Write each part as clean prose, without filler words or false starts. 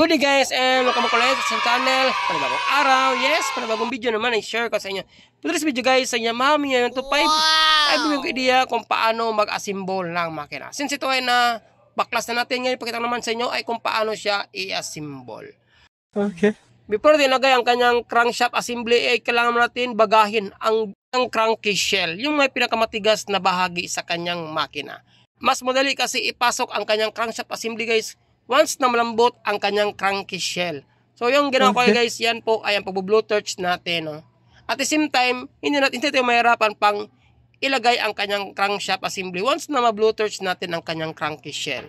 Good day guys, and welcome ulit sa channel. Panibagong araw, yes, panibagong video naman ay share ko sa inyo. For this video guys, sa Yamaha Mia 125 ay bumigay ko idea kung paano mag-assemble ng makina. Since ito ay na baklas na natin ngayon, pakita naman sa inyo ay kung paano siya i-assemble. Okay. Before dinagay ang kanyang crankshaft assembly ay kailangan natin bagahin ang cranky shell, yung may pinakamatigas na bahagi sa kanyang makina. Mas madali kasi ipasok ang kanyang crankshaft assembly guys once na malambot ang kanyang cranky shell. So yung ginawa ko guys, yan po ay ang pagbo-blow torch natin. No? At the same time, hindi tayo mahirapan pang ilagay ang kanyang crankshaft assembly once na ma-blow torch natin ang kanyang cranky shell.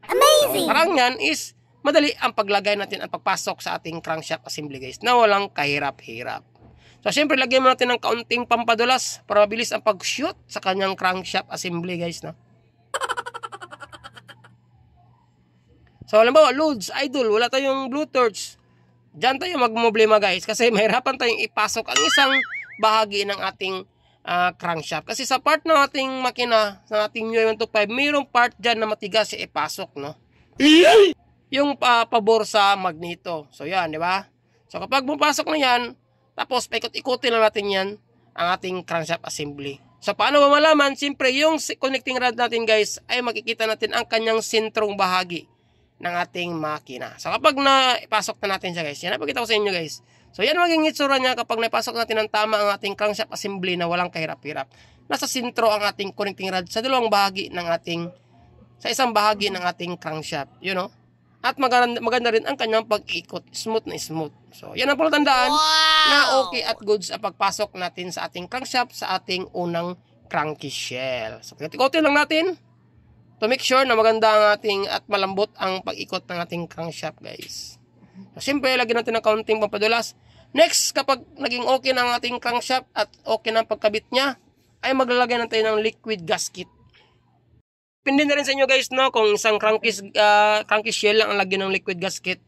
Amazing! So, parang yan is madali ang paglagay natin at pagpasok sa ating crankshaft assembly guys na walang kahirap-hirap. So syempre lagyan mo natin ng kaunting pampadulas para mabilis ang pag-shoot sa kanyang crankshaft assembly guys. No? So, halimbawa, loads, idle, wala tayong blue torch. Diyan tayo magmoblema guys kasi mahirapan tayong ipasok ang isang bahagi ng ating crankshaft. Kasi sa part ng ating makina, sa ating Mia 125, mayroong part dyan na matigas siya ipasok, no? Yung pabor sa magneto. So, yan, di ba? So, kapag bumapasok na yan, tapos paikot-ikutin na natin yan ang ating crankshaft assembly. So, paano ba malaman? Siyempre, yung connecting rod natin guys, ay makikita natin ang kanyang sentrong bahagi ng ating makina. So kapag naipasok na natin siya guys, yan napakita ko sa inyo guys. So yan maging itsura niya kapag naipasok natin ng tama ang ating crankshaft assembly na walang kahirap-hirap. Nasa sentro ang ating connecting rod sa dalawang bahagi ng ating, sa isang bahagi ng ating crankshaft. You know? At maganda rin ang kanyang pag-ikot. Smooth na smooth. So yan ang palatandaan na okay at goods ang pagpasok natin sa ating crankshaft sa ating unang cranky shell. So ikot-ikotin lang natin to make sure na maganda ang ating at malambot ang pag-ikot ng ating crankshaft guys. So, siyempre, lagyan natin ng kaunting pampadulas. Next, kapag naging okay na ang ating crankshaft at okay na ang pagkabit niya, ay maglalagay natin ng liquid gasket. Pindi na rin sa inyo guys, no, kung isang cranky shell lang ang lagyan ng liquid gasket.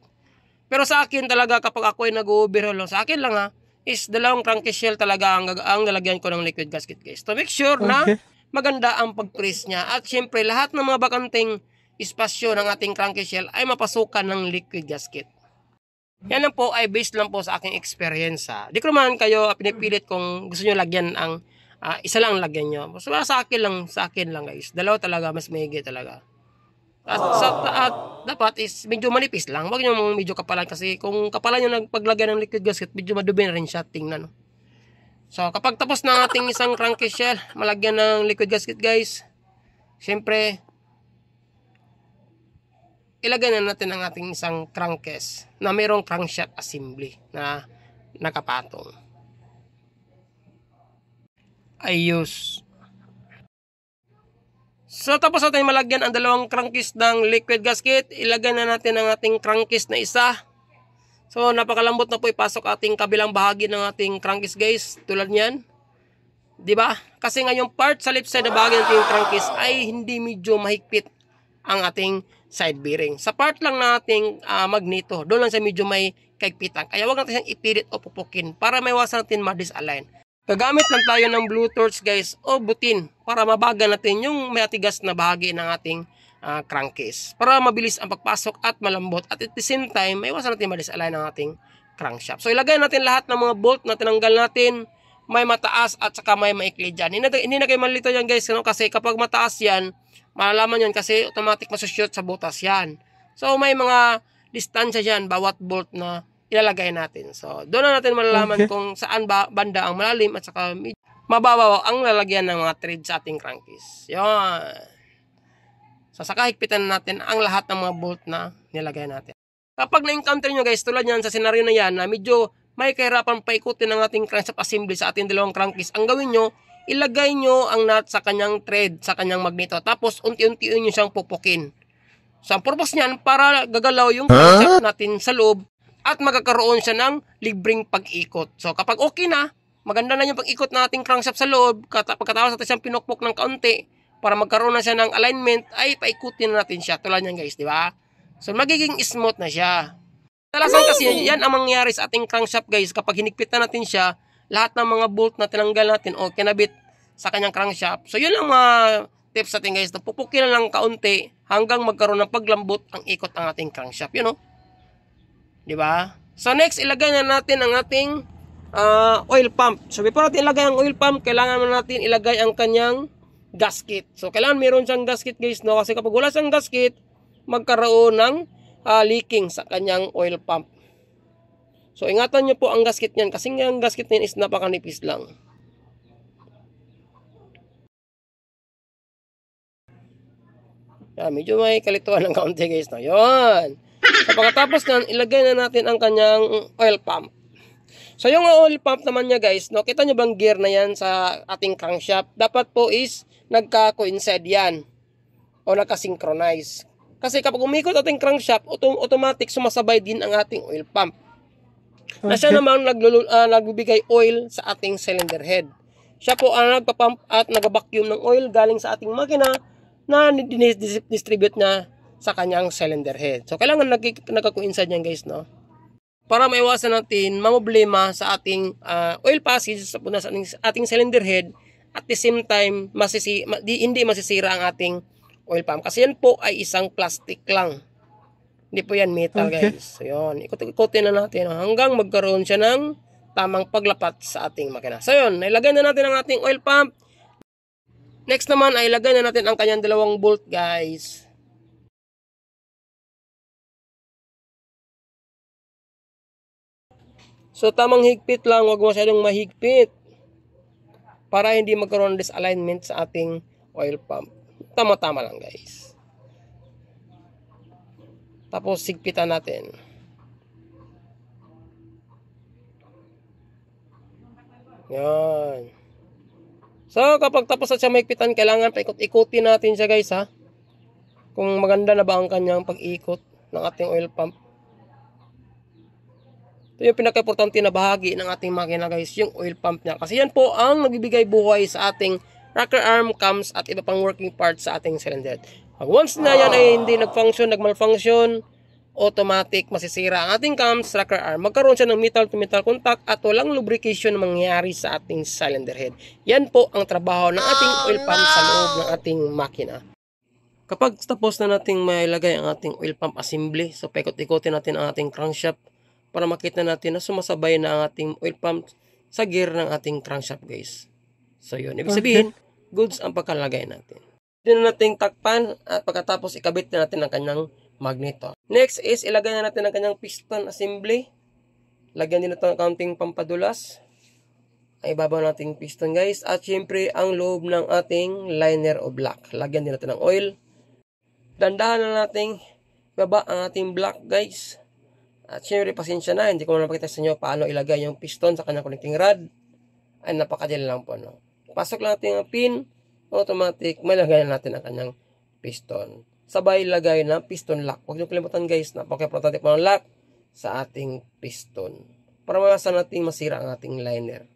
Pero sa akin talaga, kapag ako ay nag-overhaul, sa akin lang ha, is dalawang cranky shell talaga ang lalagyan ko ng liquid gasket guys. To make sure na maganda ang pag-press niya. At syempre, lahat ng mga bakanting espasyo ng ating cranky shell ay mapasukan ng liquid gasket. Yan lang po ay based lang po sa aking experience. Di ko naman kayo pinipilit kung gusto nyo lagyan ang isa lang lagyan nyo. So, sa akin lang guys. Dalawa talaga, mas maigi talaga. At dapat is medyo manipis lang. Huwag nyo medyo kapalan kasi kung kapalan nyo nagpaglagyan ng liquid gasket, medyo madumi na rin siya. Tingnan. So, kapag tapos na ating isang cranky shell, malagyan ng liquid gasket guys, syempre, ilagay na natin ang ating isang crankcase na mayroong crankshaft assembly na nakapatong. Ayos. So, tapos natin malagyan ang dalawang crankcase ng liquid gasket, ilagay na natin ang ating crankcase na isa. So, napakalambot na po ipasok ating kabilang bahagi ng ating crankcase guys. Tulad niyan. Diba? Kasi nga yung part sa left side na bahagi ng ating crankcase ay hindi medyo mahigpit ang ating side bearing. Sa part lang ng ating magneto, doon lang siya medyo may kahigpitan. Kaya huwag natin siyang ipilit o pupukin para maiwasan natin ma-disalign. Gagamit lang tayo ng blue torch guys o butin para mabaga natin yung matigas na bahagi ng ating crankcase para mabilis ang pagpasok at malambot at the same time may iwasan natin ma-disalign ang ating crankshaft. So ilagay natin lahat ng mga bolt na tinanggal natin, may mataas at saka may maikli dyan. Hindi na kayo malito yan guys, no? Kasi kapag mataas yan, malalaman yan kasi automatic masushoot sa butas yan. So may mga distansya dyan bawat bolt na ilalagay natin. So doon na natin malalaman kung saan banda ang malalim at saka mababaw ang lalagyan ng mga thread sa ating crankcase. Yan. So, saka higpitan natin ang lahat ng mga bolt na nilagay natin. Kapag na-encounter nyo guys, tulad yan sa senaryo na yan, na medyo may kahirapan paikutin ng ating crankshaft assembly sa ating dalawang crankcase, ang gawin nyo, ilagay nyo ang nut sa kanyang thread, sa kanyang magneto. Tapos, unti-untiin nyo siyang pupukin. So, ang purpose niyan, para gagalaw yung crankshaft natin sa loob at magkakaroon siya ng libreng pag-ikot. So, kapag okay na, maganda na yung pag-ikot ng ating crankshaft sa loob, pagkatapos natin siyang pinukpok ng kaunti, para magkaroon na siya ng alignment, ay paikutin na natin siya. Tulad yan guys, di ba? So, magiging smooth na siya. Talasan kasi yan ang mangyayari sa ating crankshaft guys. Kapag hinigpit na natin siya, lahat ng mga bolt na tinanggal natin o kinabit sa kanyang crankshaft. So, yun ang mga tips natin guys. Pupukin na lang kaunti hanggang magkaroon ng paglambot ang ikot ng ating crankshaft. You know? Di ba? So next, ilagay na natin ang ating oil pump. So before natin ilagay ang oil pump, kailangan natin ilagay ang kanyang gasket. So kailangan meron siyang gasket guys, no? Kasi kapag wala siyang gasket, magkaroon ng leaking sa kanyang oil pump. So ingatan nyo po ang gasket niyan kasi ang gasket niyan is napakanipis lang. Medyo may kalituan ng kaunti guys, no? Yun. So pagkatapos nyan, ilagay na natin ang kanyang oil pump. So yung oil pump naman niya guys, no, kita nyo bang gear na yan sa ating crankshaft? Dapat po is nagka-coincide yan o nagka-synchronize. Kasi kapag umikot ating crankshaft, automatic sumasabay din ang ating oil pump. Okay. Na siya naman nagbibigay oil sa ating cylinder head. Siya po ang nagpa-pump at nag-vacuum ng oil galing sa ating makina na distribute niya sa kanyang cylinder head. So, kailangan nagka-coincide yan guys, no? Para maiwasan natin mamblema sa ating oil passage sa ating cylinder head at the same time, hindi masisira ang ating oil pump. Kasi yan po ay isang plastic lang. Hindi po yan metal guys. So, yun. Ikot-ikotin na natin hanggang magkaroon siya ng tamang paglapat sa ating makina. So, yun. Nailagay na natin ang ating oil pump. Next naman ay ilagay na natin ang kanyang dalawang bolt guys. So tamang higpit lang, huwag masyadong mahigpit para hindi magkaroon ng disalignment sa ating oil pump. Tama-tama lang guys. Tapos higpitan natin. Yan. So, kapag tapos na siya maikpitan, kailangan paikot-ikutin natin siya guys ha. Kung maganda na ba ang kanyang pag-ikot ng ating oil pump. Ito yung pinaka-importante na bahagi ng ating makina guys, yung oil pump niya. Kasi yan po ang nagbibigay buhay sa ating rocker arm, cams at iba pang working parts sa ating cylinder. Pag once na yan ay hindi nag-function, nag-malfunction, automatic masisira ang ating cams, rocker arm. Magkaroon siya ng metal-to-metal contact at walang lubrication mangyayari sa ating cylinder head. Yan po ang trabaho ng ating oil pump sa loob ng ating makina. Kapag tapos na nating mailagay ang ating oil pump assembly, so paikot-ikotin natin ang ating crankshaft para makita natin na sumasabay na ang ating oil pump sa gear ng ating crankshaft guys. So yun, ibig sabihin, goods ang pagkalagay natin. Dito na natin takpan at pagkatapos ikabit na natin ang kanyang magneto. Next is ilagay na natin ang kanyang piston assembly. Lagyan din natin ang kaunting pampadulas. Ay ibabaw natin piston guys. At syempre ang loob ng ating liner o block. Lagyan din natin ng oil. Dandahan na natin baba ang ating block guys. At syempre pasensya na. Hindi ko na napakita sa inyo paano ilagay yung piston sa kanyang connecting rod. Ay napakadali lang po. No? Pasok lang natin ang pin. Automatic malagay na natin ang kanyang piston. Sabay lagay ng piston lock. Huwag niyo kalimutan guys, napaka-importante po ng lock sa ating piston. Para maiwasan natin masira ang ating liner.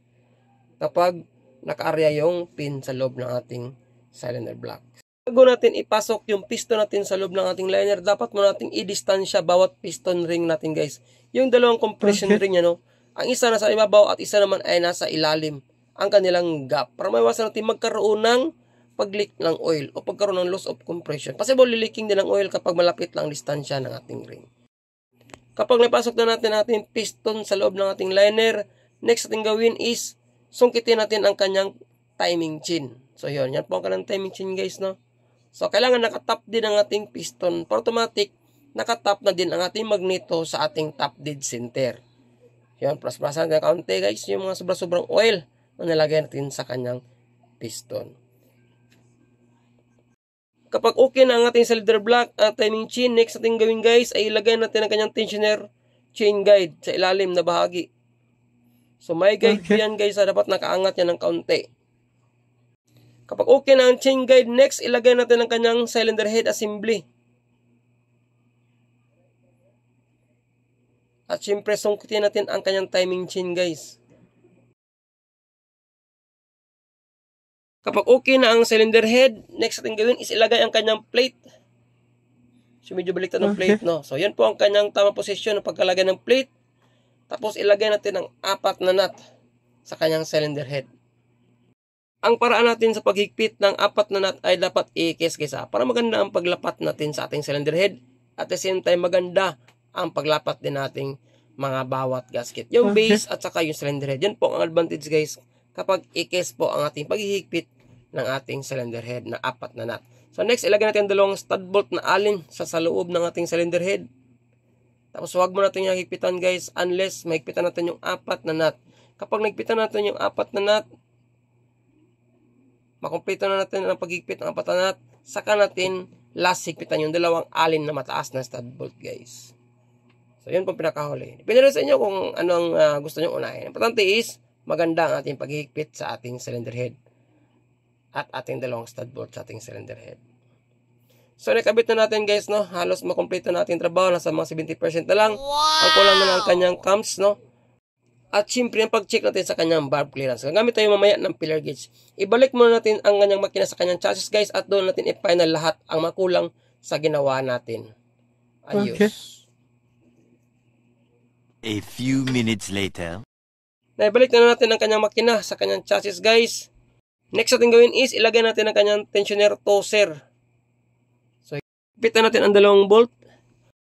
Kapag naka-area yung pin sa loob ng ating cylinder block. Bago natin ipasok yung piston natin sa loob ng ating liner, dapat mo natin i-distansya bawat piston ring natin guys. Yung dalawang compression ring yan, no? Ang isa nasa ibabaw at isa naman ay nasa ilalim. Ang kanilang gap. Para maiwasan natin magkaroon ng pag-leak ng oil o pagkaroon ng loss of compression. Possible leaking din ng oil kapag malapit lang distansya ng ating ring. Kapag napasok na natin ating piston sa loob ng ating liner, next natin gawin is sungkitin natin ang kanyang timing chain. So yun, yan po ang kanyang timing chain guys, no? So kailangan nakatap din ang ating piston. For automatic, nakatap na din ang ating magneto sa ating top dead center. Yun, plus-plusan natin kaunti guys, yung mga sobrang oil na nilagay natin sa kanyang piston. Kapag okay na ang ating cylinder block at timing chain, next natin gawin guys ay ilagay natin ang kanyang tensioner chain guide sa ilalim na bahagi. So may guide yan guys, dapat nakaangat yan ng kaunti. Kapag okay na ang chain guide, next ilagay natin ang kanyang cylinder head assembly. At syempre sungkitin natin ang kanyang timing chain guys. Kapag okay na ang cylinder head, next natin gawin is ilagay ang kanyang plate. So medyo baliktad ng plate, no? So yan po ang kanyang tamang posisyon ng pagkalagay ng plate. Tapos ilagay natin ang 4 na nut sa kanyang cylinder head. Ang paraan natin sa paghigpit ng 4 na nut ay dapat i-kes-kesa para maganda ang paglapat natin sa ating cylinder head. At the same time maganda ang paglapat din natin mga bawat gasket. Yung base at saka yung cylinder head. Yan po ang advantage guys kapag i-case po ang ating paghihigpit ng ating cylinder head na 4 na nut. So next, ilagay natin ang dalawang stud bolt na alin sa loob ng ating cylinder head. Tapos huwag mo natin yung higpitan guys unless mahigpitan natin yung 4 na nut. Kapag nagpitan natin yung 4 na nut, makumpleto na natin ang paghigpit ng 4 na nut, saka natin last higpitan yung dalawang alin na mataas na stud bolt guys. So yun po pinakahuli. Depende rin sa inyo kung anong gusto nyo unahin. Importante is maganda ang ating paghihigpit sa ating cylinder head at ating dalawang stud bolt sa ating cylinder head. So nakabit na natin guys, no? Halos makumpleto natin yung trabaho, nasa mga 70% na lang. Wow! Ang kulang na lang kanyang cams, no? At syempre, ang pag-check natin sa kanyang barb clearance. Gagamit tayo mamaya ng pillar gauge. Ibalik muna natin ang kanyang makina sa kanyang chassis guys at doon natin i-final lahat ang makulang sa ginawa natin. Ayos. Okay. A few minutes later. Naibalik na natin ang kanyang makina sa kanyang chassis guys. Next natin gawin is ilagay natin ang kanyang tensioner toser. So, ipitan natin ang dalawang bolt.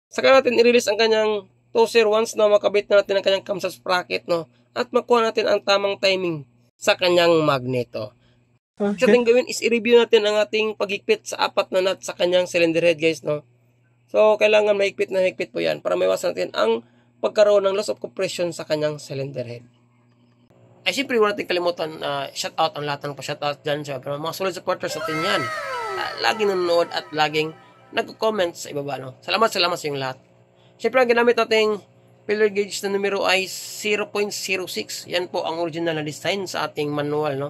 Saka natin i-release ang kanyang toser once na makabit na natin ang kanyang cam sa sprocket, no? At makuha natin ang tamang timing sa kanyang magneto. Okay. Next natin gawin is i-review natin ang ating paghigpit sa 4 na nut sa kanyang cylinder head guys, no? So, kailangan mahigpit na higpit po yan para maiwasan natin ang pagkaroon ng loss of compression sa kanyang cylinder head. Ay siyempre wala natin kalimutan shout out ang lahat ng pa-shout out dyan sa mga solid supporters natin yan. Laging nanonood at laging nag-comment sa ibaba, no? Salamat sa inyong lahat. Siyempre ang ginamit nating pillar gauge na numero ay 0.06. Yan po ang original na design sa ating manual, no?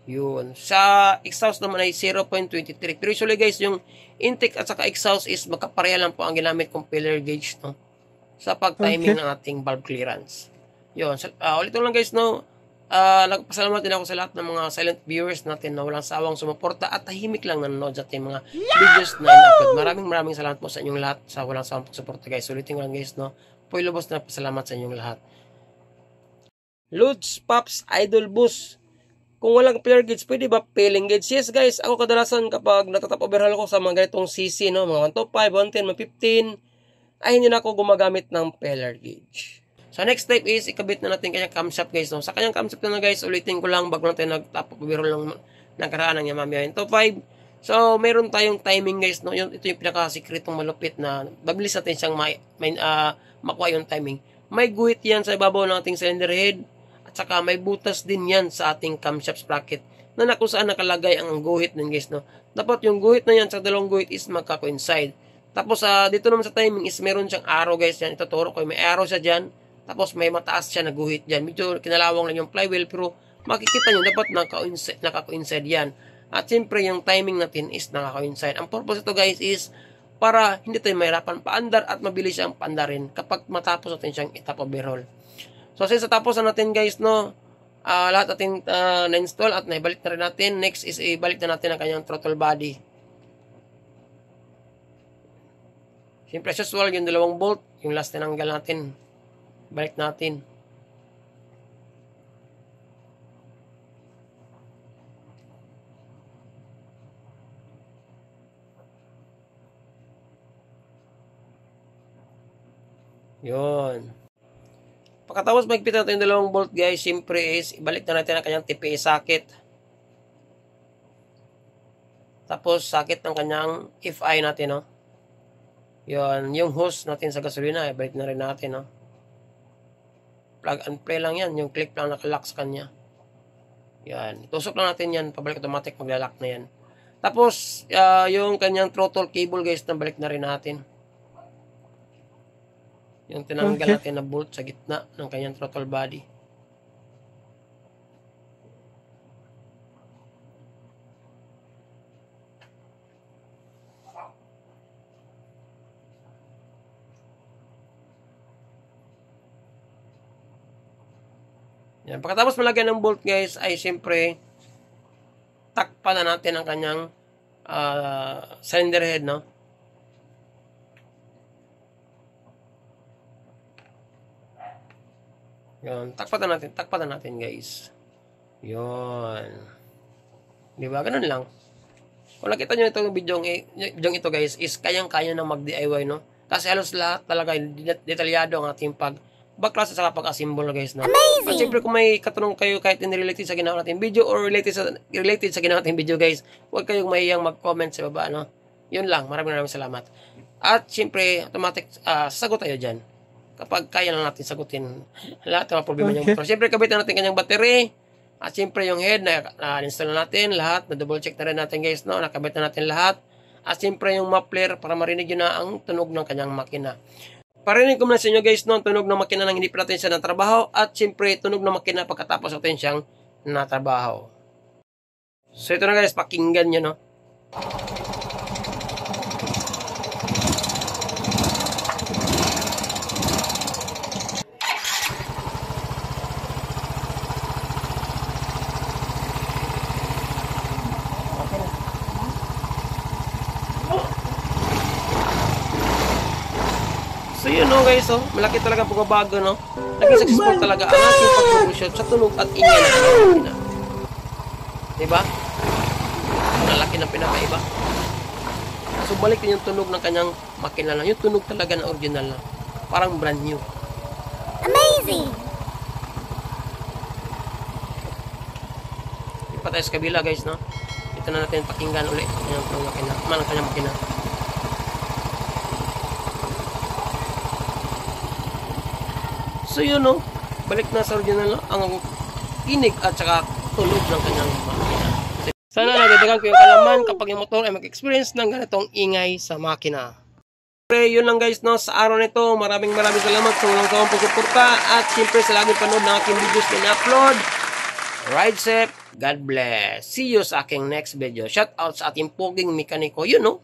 Yun. Sa exhaust naman ay 0.23. Pero usually guys, yung intake at saka exhaust is magkapareha lang po ang ginamit kong pillar gauge, no? Sa pag-timing ng ating valve clearance. Yun. Ulit lang guys, no? Nagpasalamat din ako sa lahat ng mga silent viewers natin na walang sawang sumuporta at tahimik lang nanonood sa ating mga videos na in-upload. Maraming salamat po sa inyong lahat sa walang sawang pagsuporta guys. Ulitin ko lang guys, no? Po'y lubos na pasalamat sa inyong lahat. Lods, Pops, Idol, Boost. Kung walang pillar gauge, pwede ba peeling gauge? Yes guys, ako kadalasan kapag natatap overhaul ko sa mga ganitong CC, no? Mga 125, 110, 115, ay hindi na ako gumagamit ng pillar gauge. So next step is ikabit na natin kanyang camshaft guys, no? Sa kanyang camshaft na guys, ulitin ko lang bago natin nag-top overhaul ng nakaraan ng Yamaha 125. So meron tayong timing guys, no? Ito yung pinaka-sikretong malupit na mabilis natin siyang makuha yung timing. May guhit yan sa ibabaw ng ating cylinder head at saka may butas din yan sa ating camshaft sprocket na kung saan nakalagay ang guhit nun guys, no? Dapat yung guhit na yan sa dalawang guhit is magka-coincide. Tapos dito naman sa timing is meron siyang arrow guys yan. Ituturo ko, may arrow siya dyan. Tapos may mataas siya na guhit dyan. Medyo kinalawang lang yung flywheel pero makikita nyo dapat naka-coincide yan. At siyempre yung timing natin is naka-coincide. Ang purpose ito guys is para hindi tayo mahirapan paandar at mabilis siyang paandarin kapag matapos natin siyang i-top overhaul. So since natapos na natin guys, no, lahat natin na-install at naibalik na rin natin. Next is ibalik na natin ang kanyang throttle body. Siyempre as usual yung dalawang bolt, yung last tinanggal natin. Balik natin. Yun. Pagkatapos magpit natin yung dalawang bolt guys, siyempre is ibalik na natin ang kanyang TPA socket. Tapos socket ng kanyang FI natin, no? Yun, yung hose natin sa gasolina, ibalik na rin natin, no? Plug and play lang yan, yung click lang nakalock sa kanya. Yan, itusok lang natin yan, pabalik automatic, maglalak na yan. Tapos, yung kanyang throttle cable guys, nabalik na rin natin. Yung tinanggal natin na bolt sa gitna ng kanyang throttle body. Yan. Pagkatapos malagyan ng bolt guys, ay siyempre takpan na natin ang kanyang cylinder head, no? Yan. Takpan na natin guys. Yan. Diba? Ganun lang. Kung nakita nyo itong video ito guys, is kayang-kaya na mag-DIY, no? Kasi halos lahat talaga detalyado ang ating baklas at saka pag-assemble guys, no? Amazing! At syempre kung may katanong kayo kahit hindi related sa ginawa natin video or related sa ginawa natin video guys, huwag kayong mahiyang mag-comment sa baba, no? Yun lang, maraming salamat. At syempre, automatic, sasagot tayo dyan. Kapag kaya lang natin sagutin lahat ng mga problema ng motor. Syempre, kabitan natin kanyang battery. At syempre, yung head na-install na natin lahat. Na-double check na rin natin guys, no? Nakabit na natin lahat. At syempre, yung muffler para marinig yun na ang tunog ng kanyang makina. Parinig ko muna sa inyo guys, no, tunog ng makina nang hindi pa natin siya natrabaho at siyempre tunog ng makina pagkatapos natin siyang natrabaho. So ito na guys, pakinggan nyo, no. So yun no guys, oh, malaki talaga pagbabago, no. Naging successful talaga ang ating pag-troubleshoot sa tunog at ingay ng makina. Diba? Malaki ng pinakaiba. So balik din yung tunog ng kanyang makina lang. Yung tunog talaga na original lang. Parang brand new. Amazing! Ipa tayo sa kabila guys, no. Ito na natin pakinggan ulit yung makina. Ang kanyang makina. So yun no, balik na sa original no, ang tinig at saka tunog ng kanyang makina. Sana nadagdagan ko yung kalaman kapag yung motor ay mag-experience ng ganitong ingay sa makina. Okay, yun lang guys no, sa araw nito, maraming salamat sa walang sawang pagsuporta at siyempre sa laging panood ng aking videos na in-upload. Ride safe, God bless. See you sa aking next video. Shout out sa ating poging mekaniko, yun no.